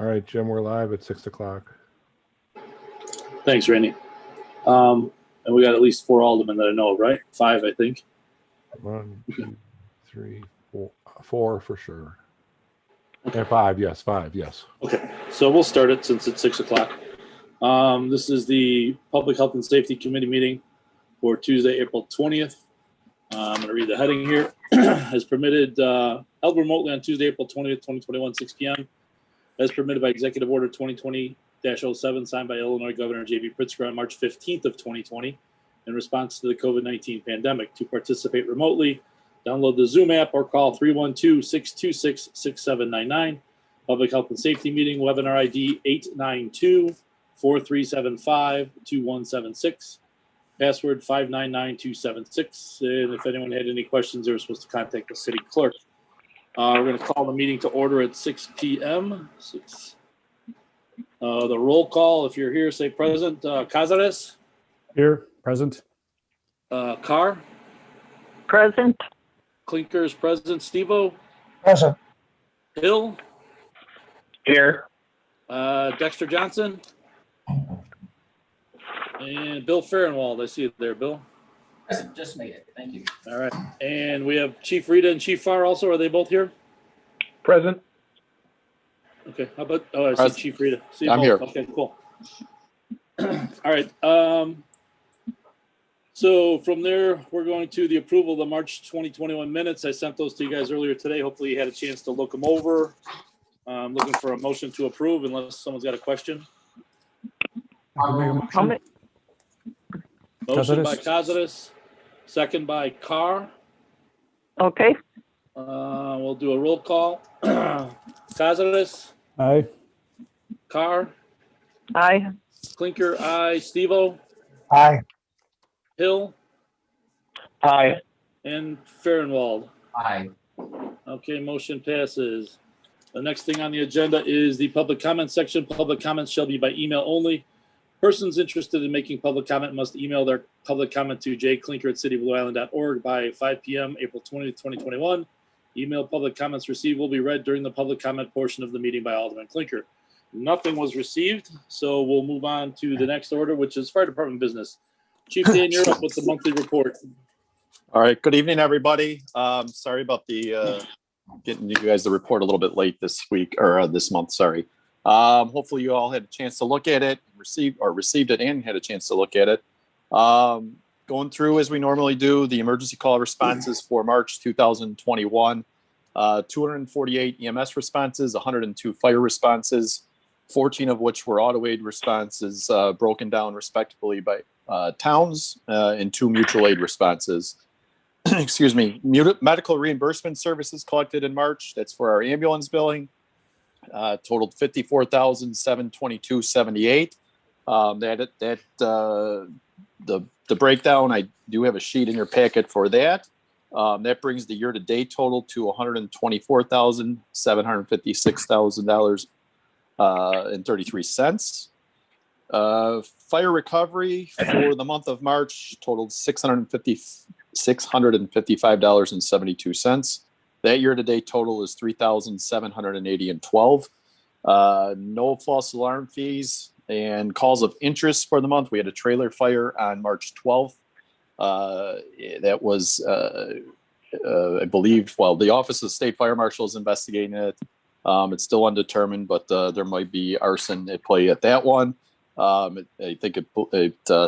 right, Jim, we're live at 6 o'clock. Thanks, Randy. And we got at least 4 aldermen that I know of, right? 5, I think. 1, 2, 3, 4, 4 for sure. Okay. And 5, yes, 5, yes. Okay, so we'll start it since it's 6 o'clock. This is the Public Health and Safety Committee meeting for Tuesday, April 20th. I'm going to read the heading here. As permitted, held remotely on Tuesday, April 20th, 2021, 6 p.m. As permitted by Executive Order 2020-07, signed by Illinois Governor J.B. Pritzker on March 15th of 2020 in response to the COVID-19 pandemic. To participate remotely, download the Zoom app or call 312-626-6799. Public Health and Safety Meeting, webinar ID 892-4375-2176. Password 599276. And if anyone had any questions, they were supposed to contact the city clerk. We're going to call the meeting to order at 6 p.m. The roll call, if you're here, say present. Cazares? Here, present. Carr? Present. Klinker is present. Stevo? Present. Hill? Here. Dexter Johnson? And Bill Fahrenwald. I see it there, Bill. Present, just made it. Thank you. All right. And we have Chief Rita and Chief Farr also. Are they both here? Present. Okay. How about, I see Chief Rita. See I'm both. here. Okay, cool. All right. So from there, we're going to the approval of the March 2021 minutes. I sent those to you guys earlier today. Hopefully you had a chance to look them over. I'm looking for a motion to approve unless someone's got a question. I can make a motion. Motion by Cazares, second by Carr. Okay. We'll do a roll call. Cazares, Aye. Carr, Aye. Klinker, aye. Stevo, Aye. Hill, Aye. and Fahrenwald. Aye. Okay, motion passes. The next thing on the agenda is the public comment section. Public comments shall be by email only. Persons interested in making public comment must email their public comment to jklinker@cityblueisland.org by 5 p.m. April 20th, 2021. Email public comments received will be read during the public comment portion of the meeting by Alderman Klinker. Nothing was received, so we'll move on to the next order, which is fire department business. Chief Dan, you're up with the monthly report. All right. Good evening, everybody. Sorry about the getting you guys the report a little bit late this week or this month. Sorry. Hopefully you all had a chance to look at it, received it and had a chance to look at it. Going through as we normally do, the emergency call responses for March 2021, 248 EMS responses, 102 fire responses, 14 of which were auto aid responses, broken down respectively by towns, and 2 mutual aid responses. Excuse me. Medical reimbursement services collected in March. That's for our ambulance billing. Totaled $54,722.78. The breakdown, I do have a sheet in your packet for that. That brings the year-to-date total to $124,756,000 and 33 cents. Fire recovery for the month of March totaled $655.72. That year-to-date total is $3,780.12. No false alarm fees and calls of interest for the month. We had a trailer fire on March 12th. That was, I believe, well, the Office of the State Fire Marshal is investigating it. It's still undetermined, but there might be arson at play at that one. I think it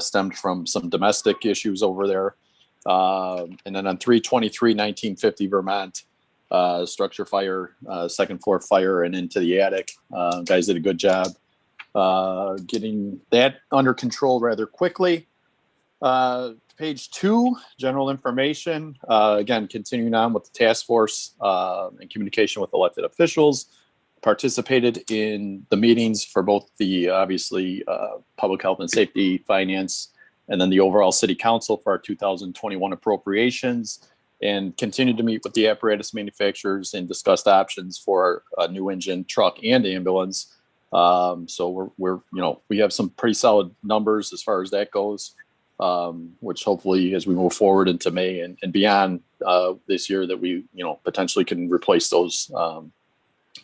stemmed from some domestic issues over there. And then on 3/23/1950 Vermont, structure fire, second floor fire and into the attic. Guys did a good job getting that under control rather quickly. Page 2, general information. Again, continuing on with the task force and communication with elected officials. Participated in the meetings for both the, obviously, public health and safety, finance, and then the overall city council for our 2021 appropriations, and continued to meet with the apparatus manufacturers and discussed options for a new engine, truck, and ambulance. So we have some pretty solid numbers as far as that goes, which hopefully as we move forward into May and beyond this year that we, potentially can replace those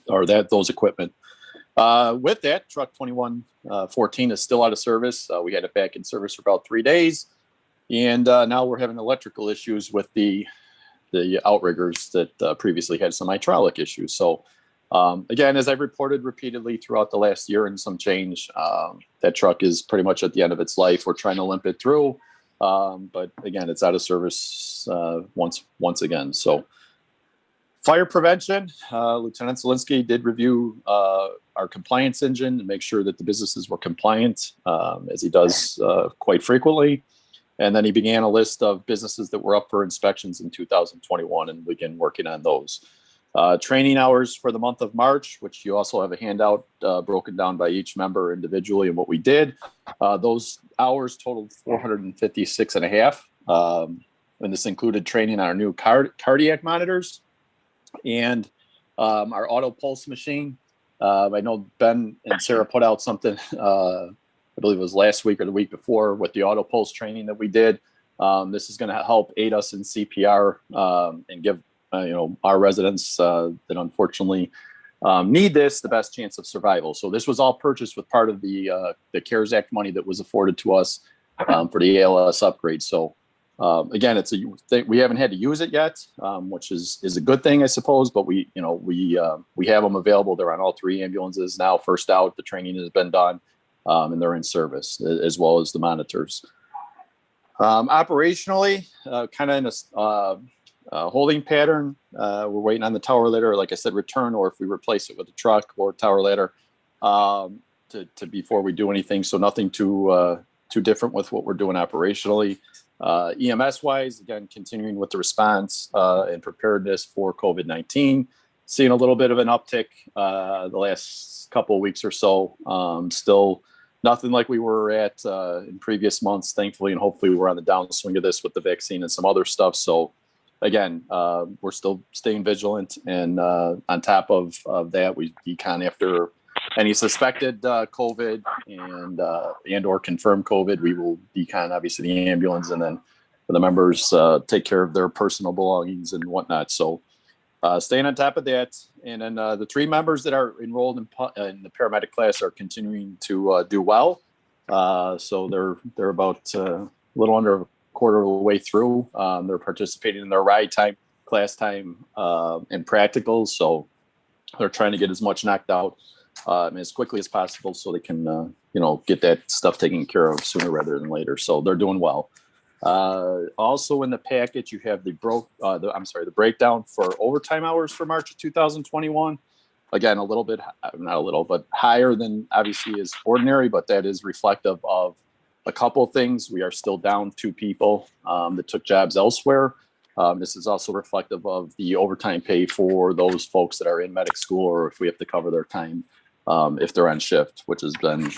those equipment. With that, truck 2114 is still out of service. We had it back in service for about 3 days. And now we're having electrical issues with the outriggers that previously had some hydraulic issues. So again, as I've reported repeatedly throughout the last year and some change, that truck is pretty much at the end of its life. We're trying to limp it through. But again, it's out of service once again. So fire prevention, Lieutenant Zielinski did review our compliance engine to make sure that the businesses were compliant, as he does quite frequently. And then he began a list of businesses that were up for inspections in 2021 and began working on those. Training hours for the month of March, which you also have a handout broken down by each member individually and what we did. Those hours totaled 456 and a half. And this included training on our new cardiac monitors and our auto pulse machine. I know Ben and Sarah put out something, I believe it was last week or the week before, with the auto pulse training that we did. This is going to help aid us in CPR and give our residents that unfortunately need this the best chance of survival. So this was all purchased with part of the CARES Act money that was afforded to us for the ALS upgrade. So again, we haven't had to use it yet, which is a good thing, I suppose. But we have them available. They're on all 3 ambulances now. First out, the training has been done, and they're in service, as well as the monitors. Operationally, kind of in a holding pattern. We're waiting on the tower ladder, like I said, return, or if we replace it with a truck or tower ladder to before we do anything. So nothing too different with what we're doing operationally. EMS wise, again, continuing with the response and preparedness for COVID-19, seeing a little bit of an uptick the last couple of weeks or so. Still nothing like we were at in previous months, thankfully, and hopefully we're on the downswing of this with the vaccine and some other stuff. So again, we're still staying vigilant, and on top of that, we decon after any suspected COVID and or confirmed COVID. We will decon obviously the ambulance, and then the members take care of their personal belongings and whatnot. So staying on top of that. And then the 3 members that are enrolled in the paramedic class are continuing to do well. So they're about a little under a quarter of the way through. They're participating in their ride time, class time, and practicals. So they're trying to get as much knocked out as quickly as possible so they can, get that stuff taken care of sooner rather than later. So they're doing well. Also in the package, you have the breakdown for overtime hours for March of 2021. Again, but higher than obviously is ordinary, but that is reflective of a couple of things. We are still down 2 people that took jobs elsewhere. This is also reflective of the overtime pay for those folks that are in medic school, or if we have to cover their time if they're on shift, which has been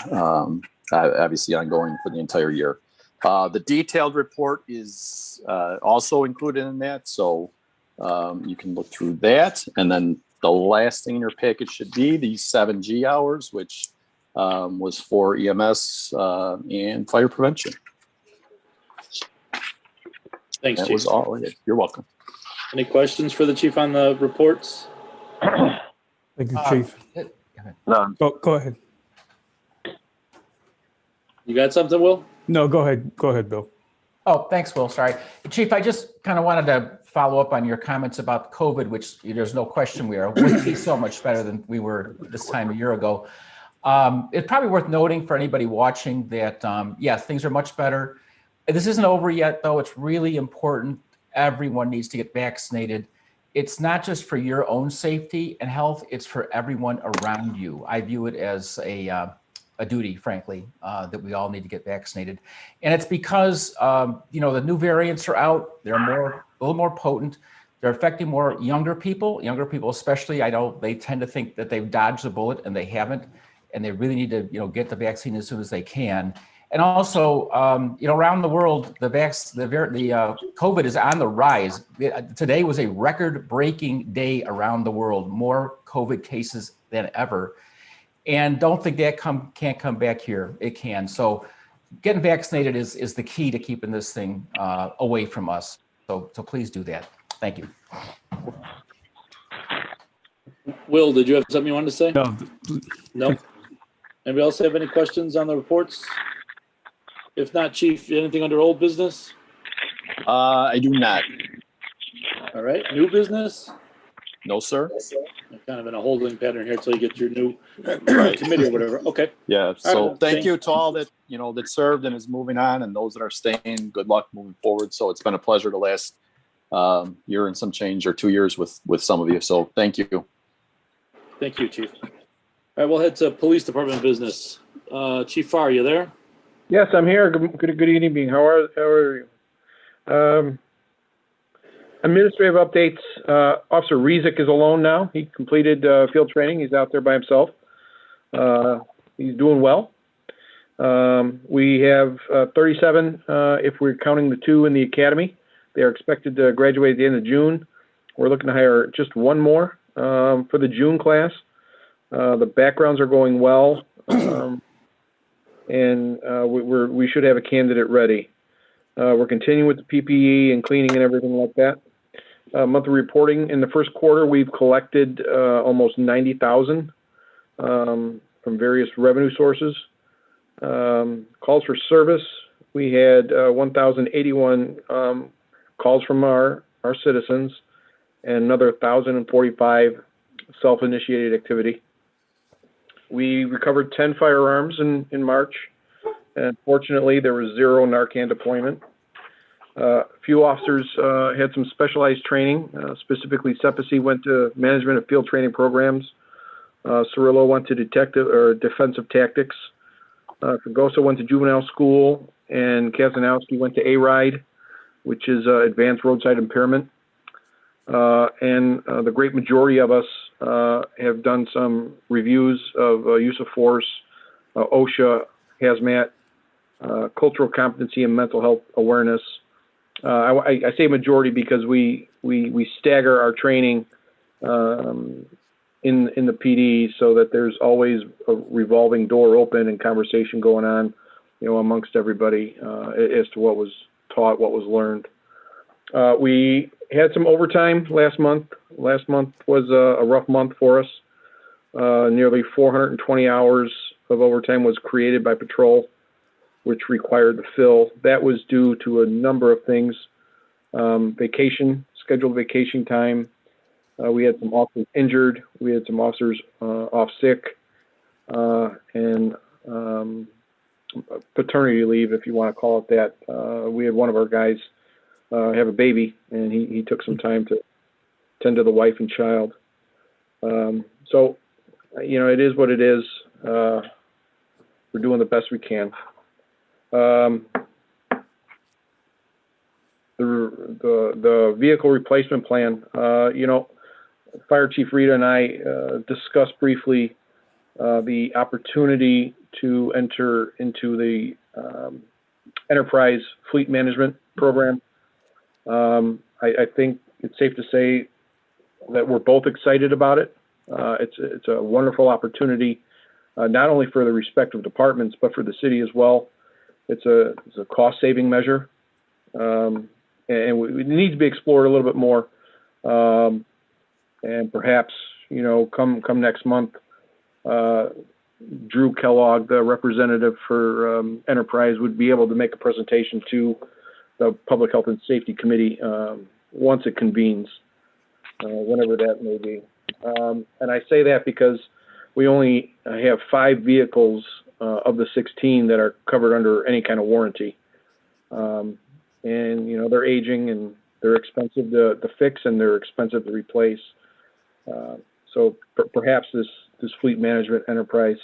obviously ongoing for the entire year. The detailed report is also included in that, so you can look through that. And then the last thing in your package should be the 7G hours, which was for EMS and fire prevention. Thanks, That Chief. was all. You're welcome. Any questions for the chief on the reports? Thank you, Chief. None. Go ahead. You got something, Will? No, go ahead. Go ahead, Bill. Oh, thanks, Will. Sorry. Chief, I just kind of wanted to follow up on your comments about COVID, which there's no question would be so much better than we were this time a year ago. It's probably worth noting for anybody watching that, yes, things are much better. This isn't over yet, though. It's really important. Everyone needs to get vaccinated. It's not just for your own safety and health. It's for everyone around you. I view it as a duty, frankly, that we all need to get vaccinated. And it's because, the new variants are out. They're a little more potent. They're affecting more younger people especially. I know they tend to think that they've dodged the bullet, and they haven't. And they really need to, get the vaccine as soon as they can. And also, around the world, the COVID is on the rise. Today was a record-breaking day around the world, more COVID cases than ever. And don't think that can't come back here. It can. So getting vaccinated is the key to keeping this thing away from us. So please do that. Thank you. Will, did you have something you wanted to say? No, No. Anybody else have any questions on the reports? If not, Chief, anything under old business? I do not. All right, new business? No, sir. I'm kind of in a holding pattern here until you get your new Right. committee or whatever. Okay. Yeah. So right, thank thank- you to all that, that served and is moving on, and those that are staying, good luck moving forward. So it's been a pleasure the last year and some change, or 2 years with some of you. So thank you. Thank you, Chief. All right, we'll head to police department business. Chief Farr, are you there? Yes, I'm here. Good evening. How are you? Administrative updates. Officer Rezick is alone now. He completed field training. He's out there by himself. He's doing well. We have 37, if we're counting the 2 in the academy. They are expected to graduate at the end of June. We're looking to hire just 1 more for the June class. The backgrounds are going well. And we should have a candidate ready. We're continuing with the PPE and cleaning and everything like that. Monthly reporting in the first quarter, we've collected almost 90,000 from various revenue sources. Calls for service, we had 1,081 calls from our citizens, and another 1,045 self-initiated activity. We recovered 10 firearms in March, and fortunately there was 0 Narcan deployment. A few officers had some specialized training, specifically Sepasi went to management of field training programs. Cirillo went to defensive tactics. Fregoso went to juvenile school, and Kazanowski went to ARIDE, which is advanced roadside impairment. And the great majority of us have done some reviews of use of force, OSHA, hazmat, cultural competency, and mental health awareness. I say majority because we stagger our training in the PD so that there's always a revolving door open and conversation going on, amongst everybody as to what was taught, what was learned. We had some overtime last month. Last month was a rough month for us. Nearly 420 hours of overtime was created by patrol, which required the fill. That was due to a number of things. Scheduled vacation time. We had some officers injured. We had some officers off sick. And paternity leave, if you want to call it that. We had one of our guys have a baby, and he took some time to tend to the wife and child. So, it is what it is. We're doing the best we can. The vehicle replacement plan, Fire Chief Rita and I discussed briefly the opportunity to enter into the enterprise fleet management program. I think it's safe to say that we're both excited about it. It's a wonderful opportunity, not only for the respective departments, but for the city as well. It's a cost-saving measure, and it needs to be explored a little bit more. And perhaps, come next month, Drew Kellogg, the representative for Enterprise, would be able to make a presentation to the Public Health and Safety Committee once it convenes, whenever that may be. And I say that because we only have 5 vehicles of the 16 that are covered under any kind of warranty. And, they're aging and they're expensive to fix and they're expensive to replace. So perhaps this fleet management enterprise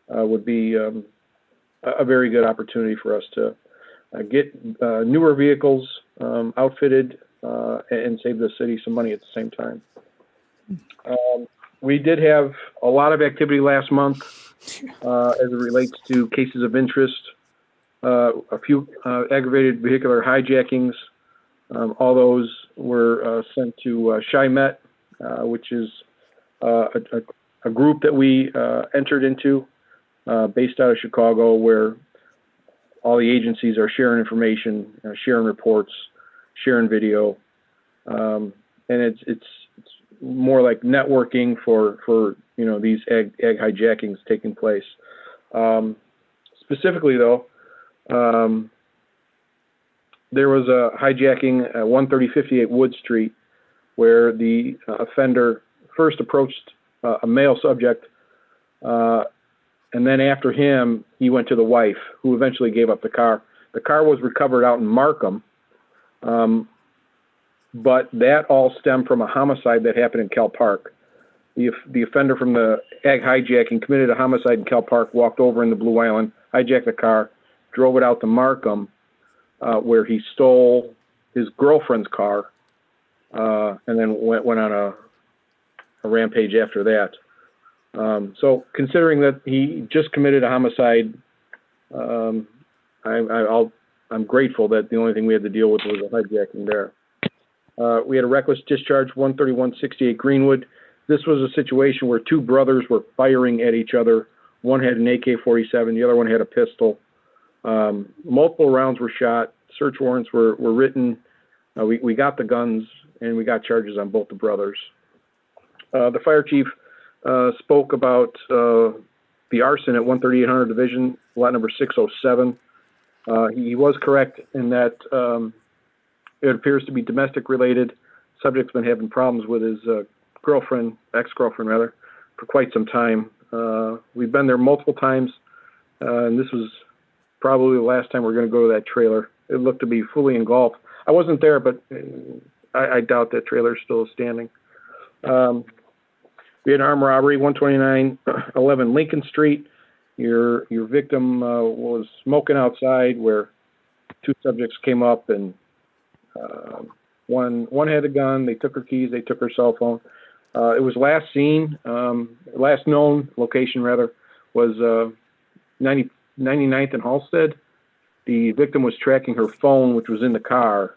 would be a very good opportunity for us to get newer vehicles outfitted and save the city some money at the same time. We did have a lot of activity last month as it relates to cases of interest, a few aggravated vehicular hijackings. All those were sent to ShyMet, which is a group that we entered into based out of Chicago, where all the agencies are sharing information, sharing reports, sharing video, and it's more like networking for these ag hijackings taking place. Specifically, though, there was a hijacking at 13058 Wood Street, where the offender first approached a male subject, and then after him, he went to the wife, who eventually gave up the car. The car was recovered out in Markham, but that all stemmed from a homicide that happened in Cal Park. The offender from the ag hijacking committed a homicide in Cal Park, walked over in the Blue Island, hijacked the car, drove it out to Markham, where he stole his girlfriend's car, and then went on a rampage after that. So considering that he just committed a homicide, I'm grateful that the only thing we had to deal with was a hijacking there. We had a reckless discharge, 13168 Greenwood. This was a situation where two brothers were firing at each other. One had an AK-47, the other one had a pistol. Multiple rounds were shot. Search warrants were written. We got the guns, and we got charges on both the brothers. The fire chief spoke about the arson at 13800 Division, lot number 607. He was correct in that it appears to be domestic related. Subject's been having problems with his girlfriend, ex-girlfriend rather, for quite some time. We've been there multiple times, and this was probably the last time we're going to go to that trailer. It looked to be fully engulfed. I wasn't there, but I doubt that trailer is still standing. We had an armed robbery, 12911 Lincoln Street. Your victim was smoking outside, where two subjects came up, and one had a gun. They took her keys. They took her cell phone. It was last seen, last known location rather, was 99th and Halstead. The victim was tracking her phone, which was in the car,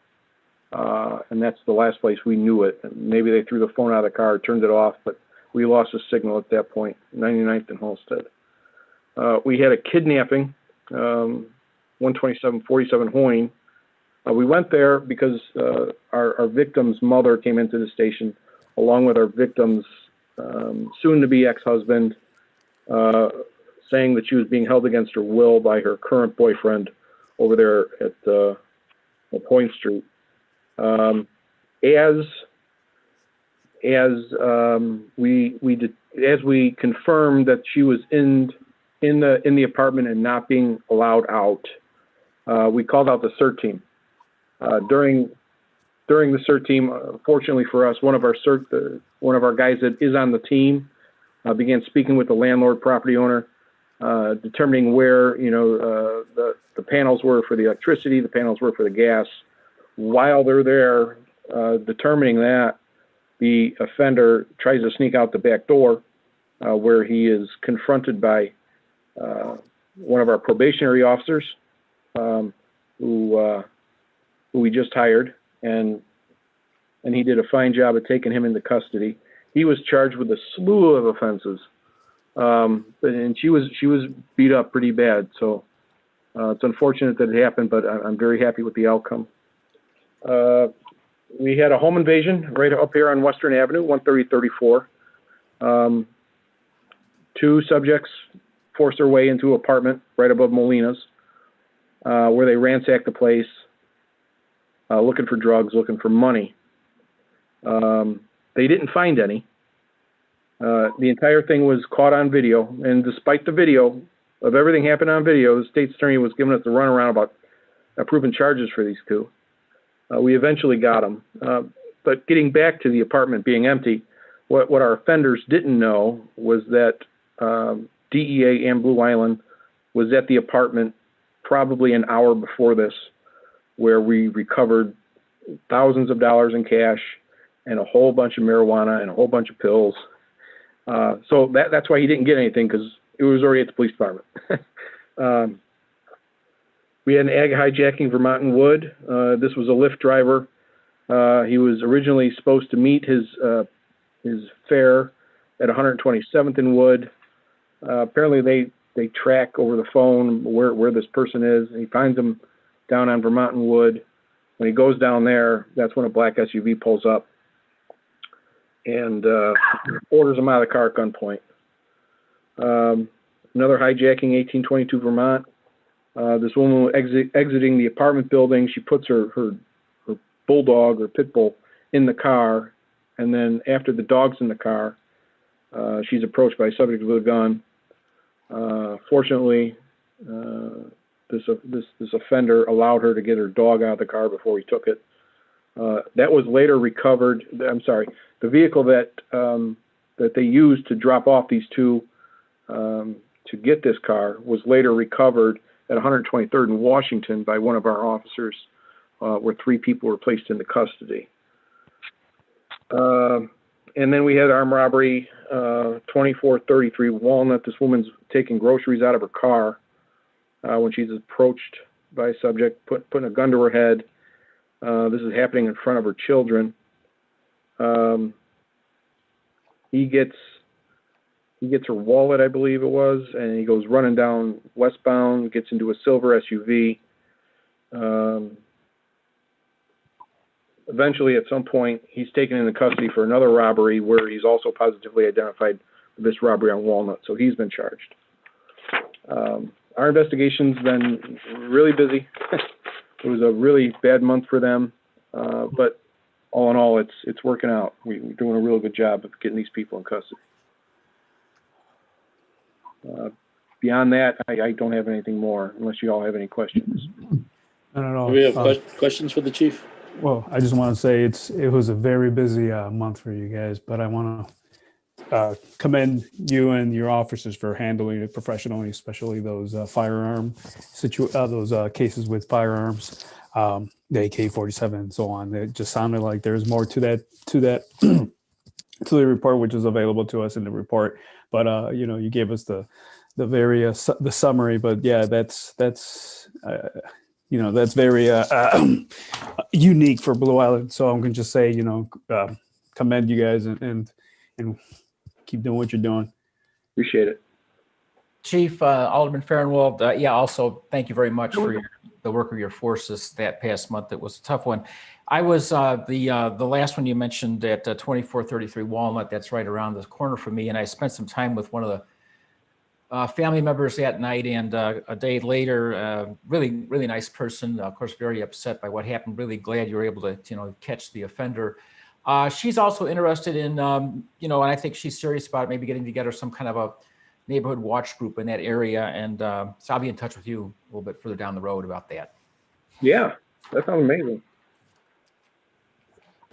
and that's the last place we knew it. Maybe they threw the phone out of the car, turned it off, but we lost the signal at that point, 99th and Halstead. We had a kidnapping, 12747 Hoyne. We went there because our victim's mother came into the station, along with our victim's soon-to-be ex-husband, saying that she was being held against her will by her current boyfriend over there at Point Street. As we confirmed that she was in the apartment and not being allowed out, we called out the CERT team. During the CERT team, fortunately for us, one of our guys that is on the team began speaking with the landlord, property owner, determining where the panels were for the electricity, the panels were for the gas. While they're there determining that, the offender tries to sneak out the back door, where he is confronted by one of our probationary officers, who we just hired, and he did a fine job of taking him into custody. He was charged with a slew of offenses, and she was beat up pretty bad. So it's unfortunate that it happened, but I'm very happy with the outcome. We had a home invasion right up here on Western Avenue, 13034. Two subjects forced their way into an apartment right above Molina's, where they ransacked the place, looking for drugs, looking for money. They didn't find any. The entire thing was caught on video, and despite the video of everything happened on video, the state's attorney was giving us the runaround about proving charges for these two. We eventually got them. But getting back to the apartment being empty, what our offenders didn't know was that DEA and Blue Island was at the apartment probably an hour before this, where we recovered thousands of dollars in cash and a whole bunch of marijuana and a whole bunch of pills. So that's why he didn't get anything, because it was already at the police department. We had an ag hijacking, Vermont and Wood. This was a Lyft driver. He was originally supposed to meet his fare at 127th and Wood. Apparently they track over the phone where this person is. He finds him down on Vermont and Wood. When he goes down there, that's when a black SUV pulls up. and orders him out of the car at gunpoint. Another hijacking, 1822 Vermont. This woman exiting the apartment building, she puts her bulldog or pit bull in the car, and then after the dog's in the car, she's approached by a subject with a gun. Fortunately, this offender allowed her to get her dog out of the car before he took it. That was later recovered. I'm sorry, the vehicle that they used to drop off these two to get this car was later recovered at 123rd in Washington by one of our officers, where 3 people were placed into custody. And then we had armed robbery, 2433 Walnut. This woman's taking groceries out of her car when she's approached by a subject, putting a gun to her head. This is happening in front of her children. He gets her wallet, I believe it was, and he goes running down westbound, gets into a silver SUV. Eventually, at some point, he's taken into custody for another robbery where he's also positively identified for this robbery on Walnut, so he's been charged. Our investigation's been really busy. It was a really bad month for them, but all in all, it's working out. We're doing a real good job of getting these people in custody. Beyond that, I don't have anything more, unless you all have any questions. No. Do we have questions for the chief? Well, I just want to say it was a very busy month for you guys, but I want to commend you and your officers for handling it professionally, especially those those cases with firearms, the AK-47 and so on. It just sounded like there's more to that to the report, which is available to us in the report. But you gave us the the summary. But yeah, that's very unique for Blue Island. So I'm going to just say, commend you guys and keep doing what you're doing. Appreciate it. Chief, Alderman Fahrenwald, also thank you very much for the work of your forces that past month. It was a tough one. I was the last one you mentioned at 2433 Walnut. That's right around the corner from me. And I spent some time with one of the family members that night, and a day later, really nice person, of course, very upset by what happened. Really glad you were able to, catch the offender. She's also interested in, and I think she's serious about maybe getting together some kind of a neighborhood watch group in that area. And so I'll be in touch with you a little bit further down the road about that. Yeah, that sounds amazing.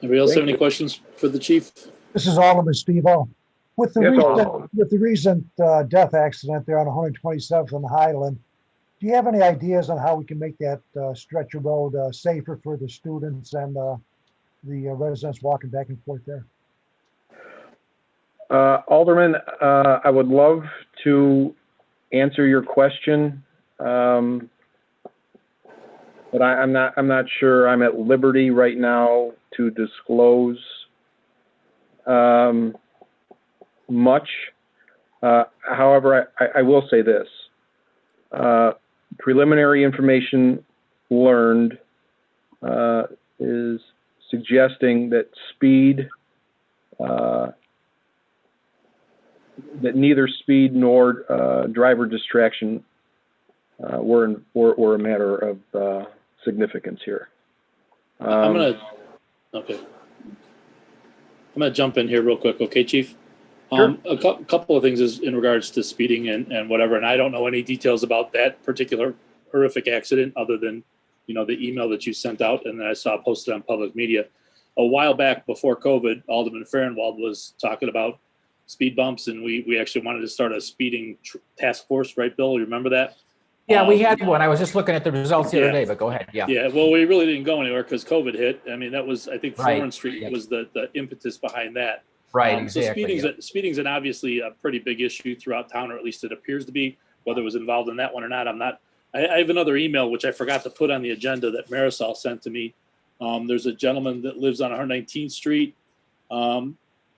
Anybody else have any questions for the chief? This is Alderman Stevo. With the recent death accident there on 127th and Highland, do you have any ideas on how we can make that stretch of road safer for the students and the residents walking back and forth there? Alderman, I would love to answer your question, but I'm not sure I'm at liberty right now to disclose much. However, I will say this. Preliminary information learned is suggesting that that neither speed nor driver distraction were a matter of significance here. I'm gonna jump in here real quick, okay, Chief? Sure. A couple of things is in regards to speeding and whatever, and I don't know any details about that particular horrific accident other than, the email that you sent out and that I saw posted on public media. A while back before COVID, Alderman Fahrenwald was talking about speed bumps, and we actually wanted to start a speeding task force, right, Bill? You remember that? Yeah, we had one. I was just looking at the results the other day, but go ahead. Yeah. Yeah, well, we really didn't go anywhere because COVID hit. I mean, that was, I think, Right. Vermont Street was the impetus behind that. Right, So exactly. speeding's an obviously a pretty big issue throughout town, or at least it appears to be. Whether it was involved in that one or not, I have another email which I forgot to put on the agenda that Marisol sent to me. There's a gentleman that lives on 119th Street.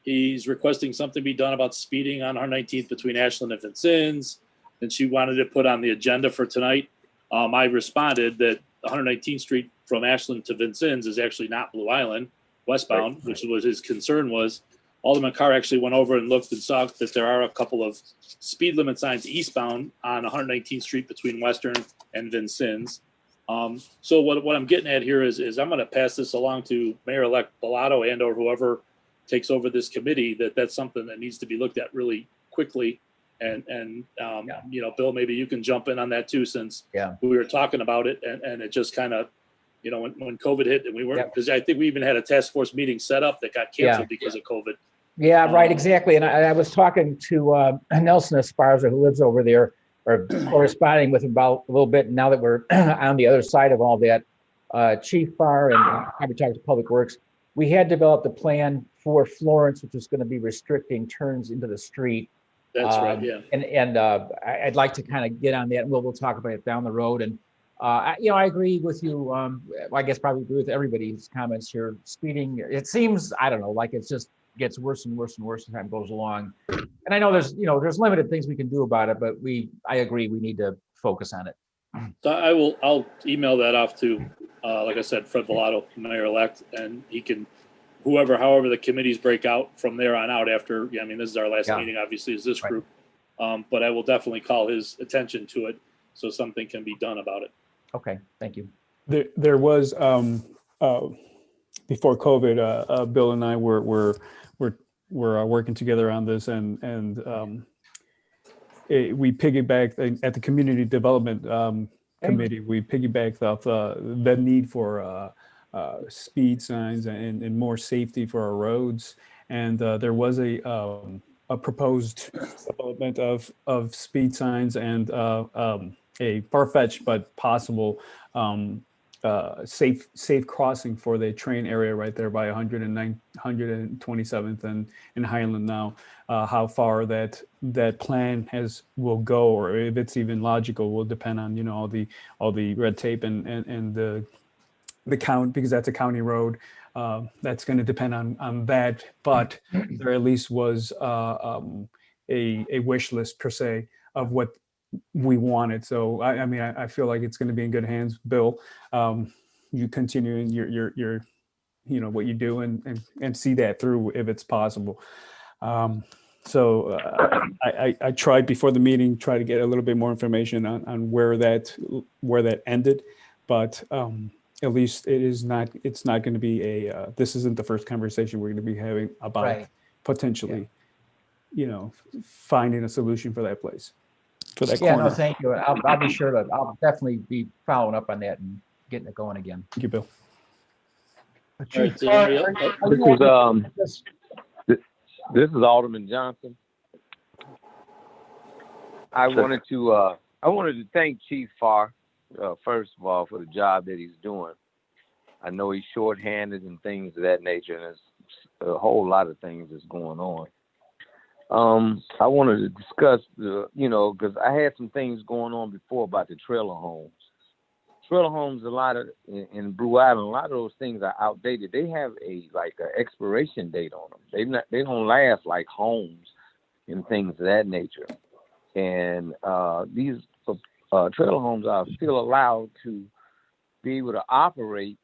He's requesting something be done about speeding on 119th between Ashland and Vincennes, and she wanted to put on the agenda for tonight. I responded that 119th Street from Ashland to Vincennes is actually not Blue Island, westbound, which was his concern was. Alderman Carr actually went over and looked and saw that there are a couple of speed limit signs eastbound on 119th Street between Western and Vincennes. So what I'm getting at here is I'm going to pass this along to Mayor-elect Bellato and or whoever takes over this committee, that's something that needs to be looked at really quickly. And you know, Bill, maybe you can jump in on that too, since we were talking about it and it just kind of, you know, when COVID hit and we weren't, because I think we even had a task force meeting set up that got canceled because of COVID. Yeah, right, exactly. And I was talking to Nelson Esparza, who lives over there, or corresponding with him about a little bit. Now that we're on the other side of all that, Chief Farr and I talked to Public Works, we had developed a plan for Florence, which is going to be restricting turns into the street. That's right, yeah. And I'd like to kind of get on that, and we'll talk about it down the road. And you know, I agree with you. I guess probably agree with everybody's comments here. Speeding, it seems, I don't know, like it's just gets worse and worse and worse as time goes along. And I know there's limited things we can do about it, but I agree we need to focus on it. So I'll email that off to, like I said, Fred Bellato, Mayor-elect, and he can, however the committees break out from there on out after, I mean, this is our last meeting, obviously, is this group. But I will definitely call his attention to it so something can be done about it. Okay, thank you. There was before COVID, Bill and I were working together on this, and we piggybacked at the community development committee. We piggybacked off the need for speed signs and more safety for our roads, and there was a proposed development of speed signs and a far-fetched but possible safe crossing for the train area right there by 127th and Highland. Now, how far that plan will go, or if it's even logical, will depend on, you know, all the red tape and the count, because that's a county road. That's going to depend on that, but there at least was a wish list per se of what we wanted. So I mean, I feel like it's going to be in good hands, Bill. You continue in your you know, what you do and see that through if it's possible. So I tried before the meeting, try to get a little bit more information on where that ended, but at least it's not going to be this isn't the first conversation we're going to be having about potentially, you know, finding a solution for that place. For that corner. No, thank you. I'll be sure that I'll definitely be following up on that and getting it going again. Thank you, Bill. Chief, This is Alderman Johnson. I wanted to thank Chief Farr, first of all, for the job that he's doing. I know he's shorthanded and things of that nature, and there's a whole lot of things that's going on. I wanted to discuss because I had some things going on before about the trailer homes. Trailer homes, a lot of in Blue Island, a lot of those things are outdated. They have a expiration date on them. They don't last like homes and things of that nature. And these trailer homes are still allowed to be able to operate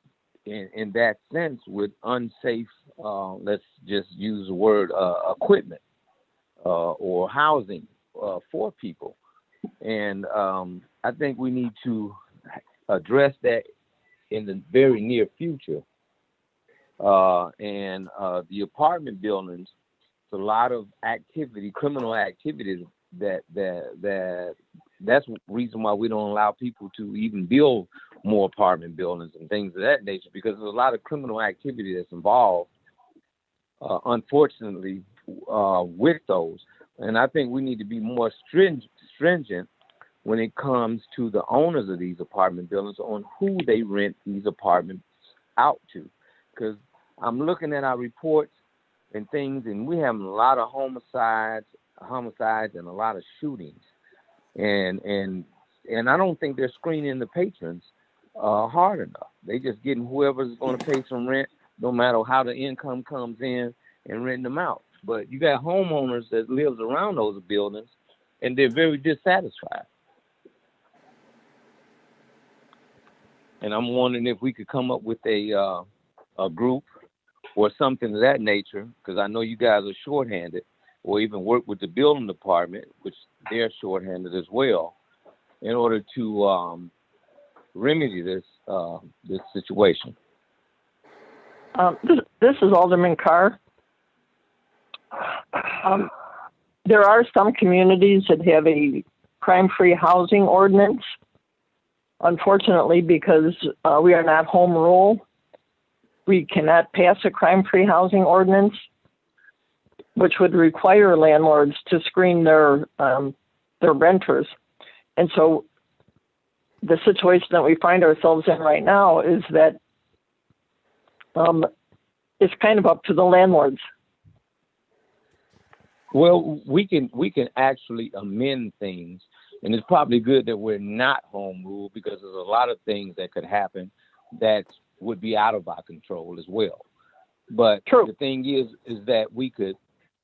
in that sense with unsafe, let's just use the word equipment. Or housing for people. And I think we need to address that in the very near future. And the apartment buildings, a lot of activity, criminal activities that's the reason why we don't allow people to even build more apartment buildings and things of that nature, because there's a lot of criminal activity that's involved, unfortunately, with those. And I think we need to be more stringent when it comes to the owners of these apartment buildings on who they rent these apartments out to. Because I'm looking at our reports and things, and we have a lot of homicides and a lot of shootings. And I don't think they're screening the patrons hard enough. They just getting whoever's going to pay some rent, no matter how the income comes in, and renting them out. But you got homeowners that lives around those buildings, and they're very dissatisfied. And I'm wondering if we could come up with a group or something of that nature, because I know you guys are shorthanded, or even work with the building department, which they're shorthanded as well, in order to remedy this this situation. This is Alderman Carr. There are some communities that have a crime-free housing ordinance. Unfortunately, because we are not home rule, we cannot pass a crime-free housing ordinance, which would require landlords to screen their renters. And so the situation that we find ourselves in right now is that it's kind of up to the landlords. Well, we can actually amend things, and it's probably good that we're not home rule, because there's a lot of things that could happen that would be out of our control as well. But True. The thing is that we could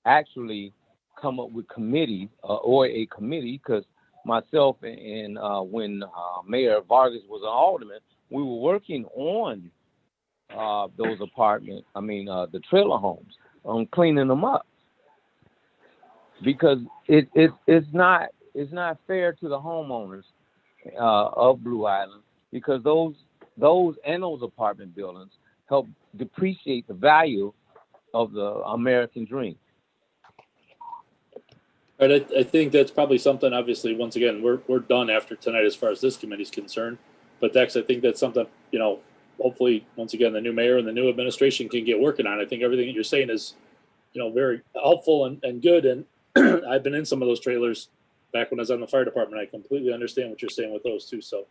actually come up with committee or a committee, because myself and when Mayor Vargas was an alderman, we were working on those apartments, the trailer homes, on cleaning them up. Because it's not fair to the homeowners of Blue Island, because those apartment buildings help depreciate the value of the American dream. All right, I think that's probably something, obviously, once again, we're done after tonight as far as this committee's concerned. But Dex, I think that's something, hopefully, once again, the new mayor and the new administration can get working on. I think everything that you're saying is, very helpful and good. And I've been in some of those trailers back when I was on the fire department. I completely understand what you're saying with those too. So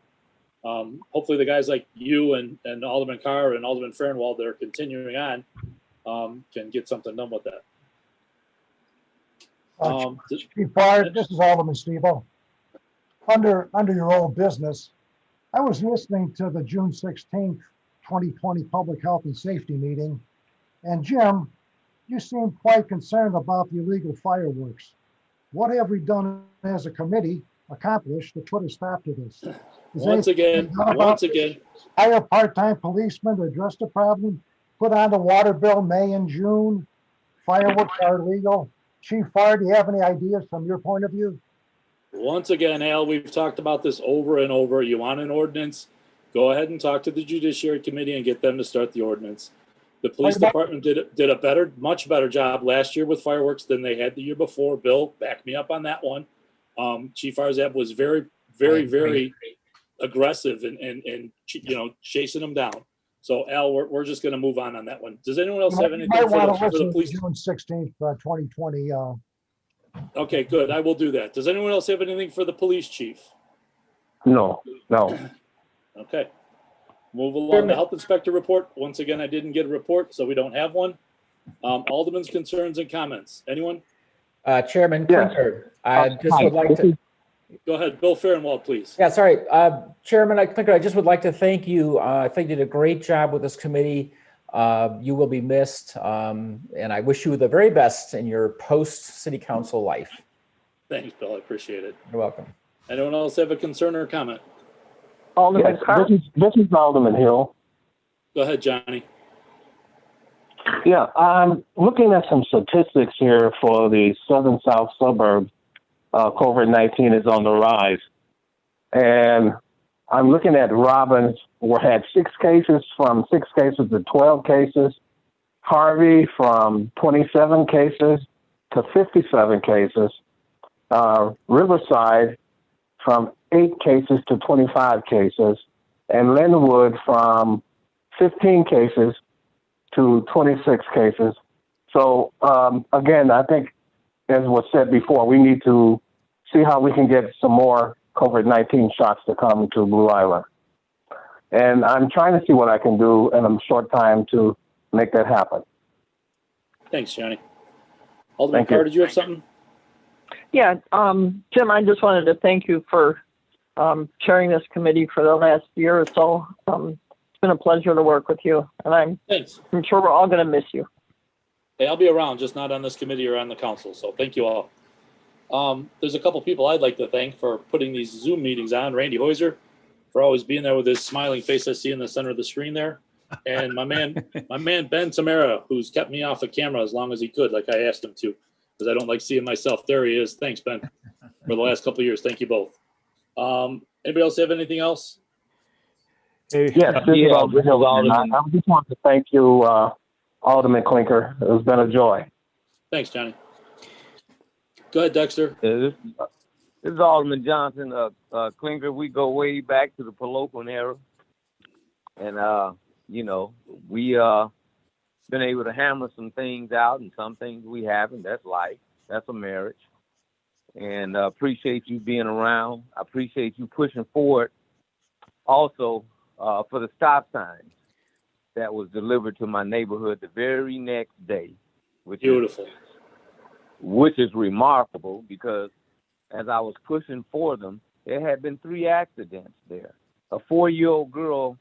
hopefully the guys like you and Alderman Carr and Alderman Fahrenwald that are continuing on can get something done with that. Chief Bard, this is Alderman Stevo. Under your old business, I was listening to the June 16th, 2020 Public Health and Safety meeting, and Jim, you seem quite concerned about the illegal fireworks. What have we done as a committee accomplished to put a stop to this? Once again, hire part-time policemen to address the problem, put on the water bill May and June. Fireworks are illegal. Chief Fire, do you have any ideas from your point of view? Once again, Al, we've talked about this over and over. You want an ordinance, go ahead and talk to the Judiciary Committee and get them to start the ordinance. The police department did a much better job last year with fireworks than they had the year before. Bill, back me up on that one. Chief Arzab was very, very, very aggressive and chasing them down. So Al, we're just going to move on that one. Does anyone else have anything for the police? June 16th, 2020. Okay, good. I will do that. Does anyone else have anything for the police chief? No. Okay. Move along. The health inspector report. Once again, I didn't get a report, so we don't have one. Alderman's concerns and comments. Anyone? Chairman Klinker, I just would like to. Go ahead, Bill Fahrenwald, please. Yeah, sorry. Chairman Klinker, I just would like to thank you. I think you did a great job with this committee. You will be missed, and I wish you the very best in your post-city council life. Thanks, Bill. I appreciate it. You're welcome. Anyone else have a concern or a comment? Alderman Carr. This is Alderman Hill. Go ahead, Johnny. Yeah, I'm looking at some statistics here for the southern south suburbs. COVID-19 is on the rise. And I'm looking at Robbins, we had 6 cases, from 6 cases to 12 cases. Harvey from 27 cases to 57 cases. Riverside from 8 cases to 25 cases. And Linwood from 15 cases to 26 cases. So again, I think, as was said before, we need to see how we can get some more COVID-19 shots to come to Blue Island. And I'm trying to see what I can do in a short time to make that happen. Thanks, Johnny. Alderman Carr, did you have something? Yeah, Jim, I just wanted to thank you for chairing this committee for the last year or so. It's been a pleasure to work with you, and I'm sure we're all going to miss you. Hey, I'll be around, just not on this committee or on the council. So thank you all. There's a couple people I'd like to thank for putting these Zoom meetings on. Randy Heuser, for always being there with his smiling face I see in the center of the screen there. And my man Ben Tomera, who's kept me off of camera as long as he could, like I asked him to, because I don't like seeing myself. There he is. Thanks, Ben, for the last couple of years. Thank you both. Anybody else have anything else? Hey, Yes, this is Yeah, Alderman this is Hilton. I Alderman. just want to thank you, Alderman Klinker. It's been a joy. Thanks, Johnny. Go ahead, Dexter. This is Alderman Johnson. Klinker, we go way back to the Paloquin era. And, we been able to hammer some things out, and some things we haven't. That's life. That's a marriage. And appreciate you being around. I appreciate you pushing forward. Also, for the stop signs that was delivered to my neighborhood the very next day, which is remarkable, because as I was pushing for them, there had been 3 accidents there. A 4-year-old girl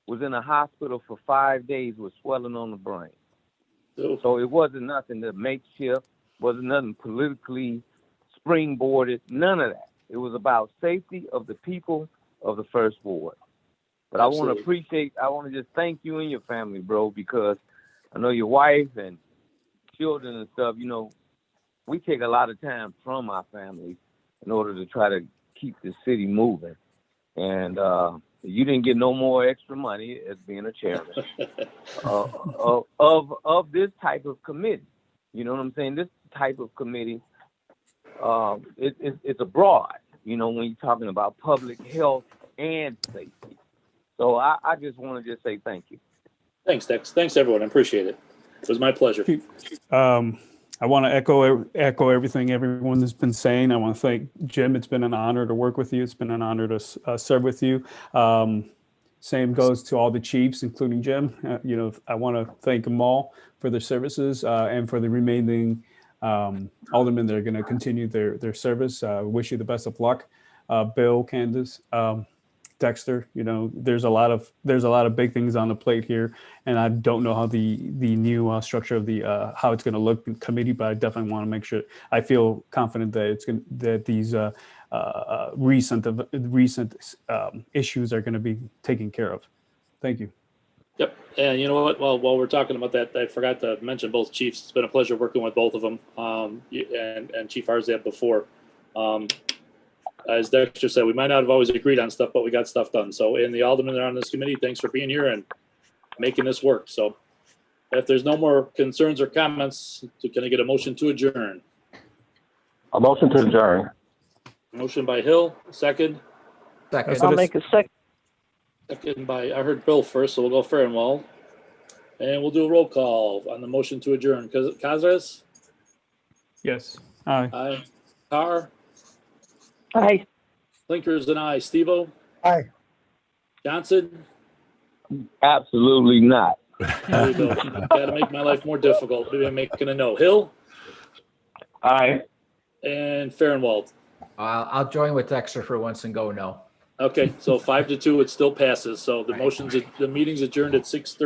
was in a hospital for 5 days with swelling on the brain. So it wasn't nothing that makeshift, wasn't nothing politically springboarded, none of that. It was about safety of the people of the First Ward. But Absolutely. I want to just thank you and your family, bro, because I know your wife and children and stuff, we take a lot of time from our families in order to try to keep the city moving. And you didn't get no more extra money as being a chairman of this type of committee. You know what I'm saying? This type of committee, it's abroad, when you're talking about public health and safety. So I just want to just say thank you. Thanks, Dex. Thanks, everyone. I appreciate it. It was my pleasure. I want to echo everything everyone has been saying. I want to thank Jim. It's been an honor to work with you. It's been an honor to serve with you. Same goes to all the chiefs, including Jim. I want to thank them all for their services and for the remaining aldermen that are going to continue their service. Wish you the best of luck, Bill, Candace, Dexter. There's a lot of big things on the plate here, and I don't know how the new structure of the how it's going to look in committee, but I definitely want to make sure. I feel confident that these recent issues are going to be taken care of. Thank you. Yep. And you know what? While we're talking about that, I forgot to mention both chiefs. It's been a pleasure working with both of them, and Chief Arzab before. As Dexter said, we might not have always agreed on stuff, but we got stuff done. So, and the aldermen that are on this committee, thanks for being here and making this work. So, if there's no more concerns or comments, can I get a motion to adjourn? A motion to adjourn. Motion by Hill, second. I'll make a second. Second by, I heard Bill first, so we'll go Fahrenwald. And we'll do a roll call on the motion to adjourn. Cazares? Yes. Aye. Aye. Carr? Aye. Klinker's and I. Stevo? Aye. Johnson? Absolutely not. There we go. Got to make my life more difficult. Maybe I'm making a no. Hill? Aye. And Fahrenwald? I'll join with Dexter for once and go no. Okay, so 5-2, it still passes. So the meeting's adjourned at 6:30.